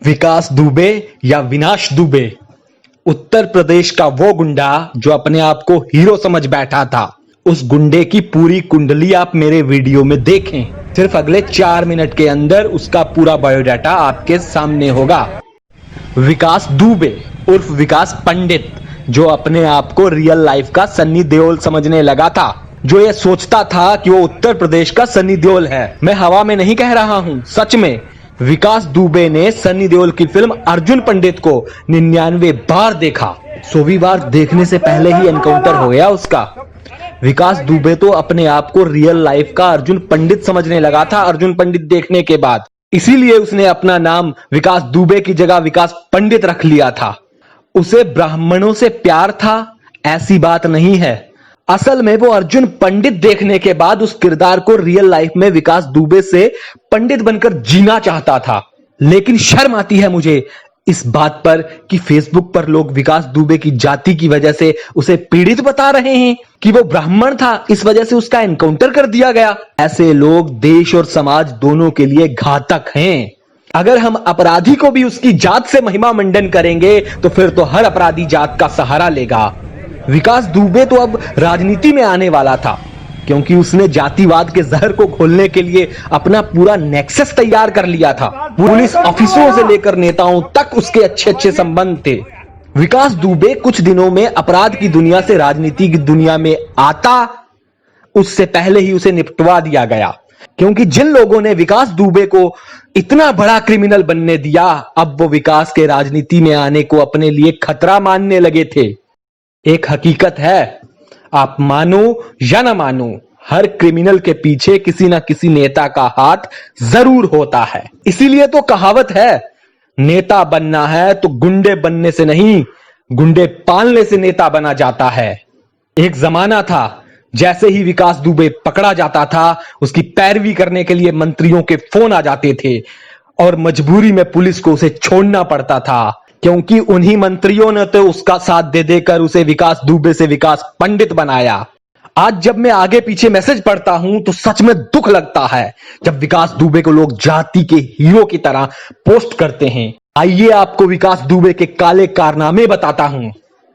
विकास दुबे या विनाश दुबे, उत्तर प्रदेश का वो गुंडा जो अपने आप को हीरो समझ बैठा था। उस गुंडे की पूरी कुंडली आप मेरे वीडियो में देखें। सिर्फ अगले 4 मिनट के अंदर उसका पूरा बायोडाटा आपके सामने होगा। विकास दुबे उर्फ विकास पंडित, जो अपने आप को रियल लाइफ का सन्नी देओल समझने लगा था, जो ये सोचता था कि वो उत्तर प्रदेश का सन्नी देओल है। मैं हवा में नहीं कह रहा हूं, सच में। विकास दुबे ने सन्नी देओल की फिल्म अर्जुन पंडित को 99 बार देखा। 100वीं बार देखने से पहले ही एनकाउंटर हो गया उसका। विकास दुबे तो अपने आप को रियल लाइफ का अर्जुन पंडित समझने लगा था अर्जुन पंडित देखने के बाद। इसीलिए उसने अपना नाम विकास दुबे की जगह विकास पंडित रख लिया था। उसे ब्राह्मणों से प्यार था, ऐसी बात नहीं है। असल में वो अर्जुन पंडित देखने के बाद उस किरदार को रियल लाइफ में विकास दुबे से पंडित बनकर जीना चाहता था। लेकिन शर्म आती है मुझे इस बात पर कि फेसबुक पर लोग विकास दुबे की जाति की वजह से उसे पीड़ित बता रहे हैं कि वो ब्राह्मण था, इस वजह से उसका एनकाउंटर कर दिया गया। ऐसे लोग देश और समाज दोनों के लिए घातक हैं। अगर हम अपराधी को भी उसकी जात से महिमा मंडन करेंगे तो फिर तो हर अपराधी जात का सहारा लेगा। विकास दुबे तो अब राजनीति में आने वाला था, क्योंकि उसने जातिवाद के जहर को खोलने के लिए अपना पूरा नेक्सस तैयार कर लिया था। पुलिस ऑफिसरों से लेकर नेताओं तक उसके अच्छे अच्छे संबंध थे। विकास दुबे कुछ दिनों में अपराध की दुनिया से राजनीति की दुनिया में आता, उससे पहले ही उसे निपटवा दिया गया। क्योंकि जिन लोगों ने विकास दुबे को इतना बड़ा क्रिमिनल बनने दिया, अब वो विकास के राजनीति में आने को अपने लिए खतरा मानने लगे थे। एक हकीकत है, आप मानो या ना मानो, हर क्रिमिनल के पीछे किसी ना किसी नेता का हाथ जरूर होता है। इसीलिए तो कहावत है, नेता बनना है तो गुंडे बनने से नहीं, गुंडे पालने से नेता बना जाता है। एक जमाना था, जैसे ही विकास दुबे पकड़ा जाता था, उसकी पैरवी करने के लिए मंत्रियों के फोन आ जाते थे और मजबूरी में पुलिस को उसे छोड़ना पड़ता था, क्योंकि उन्हीं मंत्रियों ने तो उसका साथ दे देकर उसे विकास दुबे से विकास पंडित बनाया। आज जब मैं आगे पीछे मैसेज पढ़ता हूं तो सच में दुख लगता है जब विकास दुबे को लोग जाति के हीरो की तरह पोस्ट करते हैं। आइए आपको विकास दुबे के काले कारनामे बताता हूं।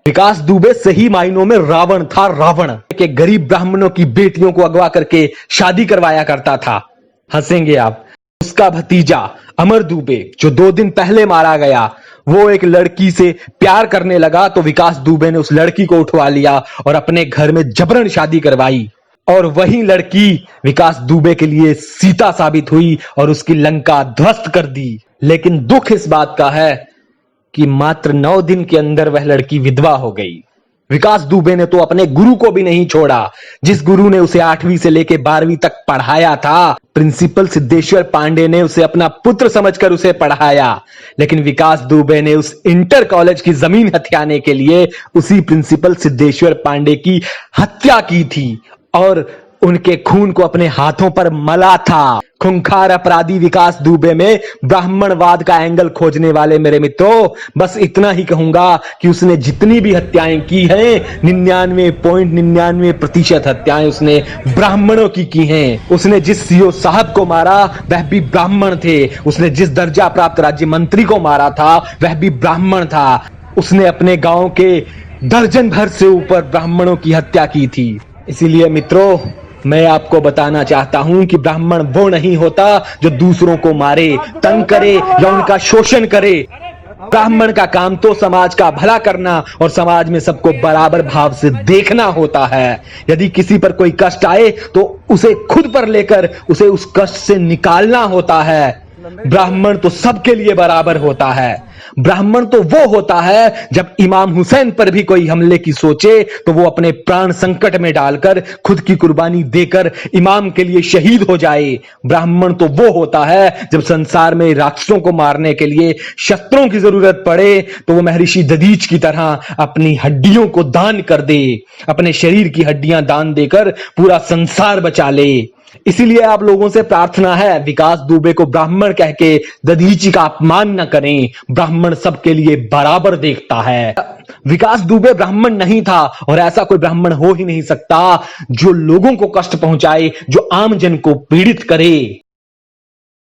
विकास दुबे सही मायनों में रावण था, रावण के गरीब ब्राह्मणों की बेटियों को अगवा करके शादी करवाया करता था। हंसेंगे आप। उसका भतीजा अमर दुबे, जो 2 दिन पहले मारा गया, वो एक लड़की से प्यार करने लगा तो विकास दुबे ने उस लड़की को उठवा लिया और अपने घर में जबरन शादी करवाई। और वही लड़की विकास दुबे के लिए सीता साबित हुई और उसकी लंका ध्वस्त कर दी। लेकिन दुख इस बात का है कि मात्र 9 दिन के अंदर वह लड़की विधवा हो गई। विकास दुबे ने तो अपने गुरु को भी नहीं छोड़ा, जिस गुरु ने उसे 8वीं से लेकर 12वीं तक पढ़ाया था। प्रिंसिपल सिद्धेश्वर पांडे ने उसे अपना पुत्र समझकर उसे पढ़ाया। लेकिन विकास दुबे ने उस इंटर कॉलेज की जमीन हथियाने के लिए उसी प्रिंसिपल सिद्धेश्वर पांडे की हत्या की थी और उनके खून को अपने हाथों पर मला था। खूंखार अपराधी विकास दुबे में ब्राह्मणवाद का एंगल खोजने वाले मेरे मित्रों, बस इतना ही कहूंगा कि उसने जितनी भी हत्याएं की हैं, 99.99% हत्याएं उसने ब्राह्मणों की हैं। उसने जिस सीओ साहब को मारा वह भी ब्राह्मण थे। उसने जिस दर्जा प्राप्त राज्य मंत्री को मारा था वह भी ब्राह्मण था। उसने अपने गांव के दर्जन भर से ऊपर ब्राह्मणों की हत्या की थी। इसीलिए मित्रों, मैं आपको बताना चाहता हूं कि ब्राह्मण वो नहीं होता जो दूसरों को मारे, तंग करे या उनका शोषण करे। ब्राह्मण का काम तो समाज का भला करना और समाज में सबको बराबर भाव से देखना होता है। यदि किसी पर कोई कष्ट आए तो उसे खुद पर लेकर उसे उस कष्ट से निकालना होता है। ब्राह्मण तो सबके लिए बराबर होता है। ब्राह्मण तो वो होता है जब इमाम हुसैन पर भी कोई हमले की सोचे तो वो अपने प्राण संकट में डालकर खुद की कुर्बानी देकर इमाम के लिए शहीद हो जाए। ब्राह्मण तो वो होता है जब संसार में राक्षसों को मारने के लिए शस्त्रों की जरूरत पड़े तो वो महर्षि दधीच की तरह अपनी हड्डियों को दान कर दे, अपने शरीर की हड्डियां दान देकर पूरा संसार बचा ले। इसीलिए आप लोगों से प्रार्थना है, विकास दुबे को ब्राह्मण कह के दधीची का अपमान न करें। ब्राह्मण सबके लिए बराबर देखता है। विकास दुबे ब्राह्मण नहीं था और ऐसा कोई ब्राह्मण हो ही नहीं सकता जो लोगों को कष्ट पहुंचाए, जो आम जन को पीड़ित करे।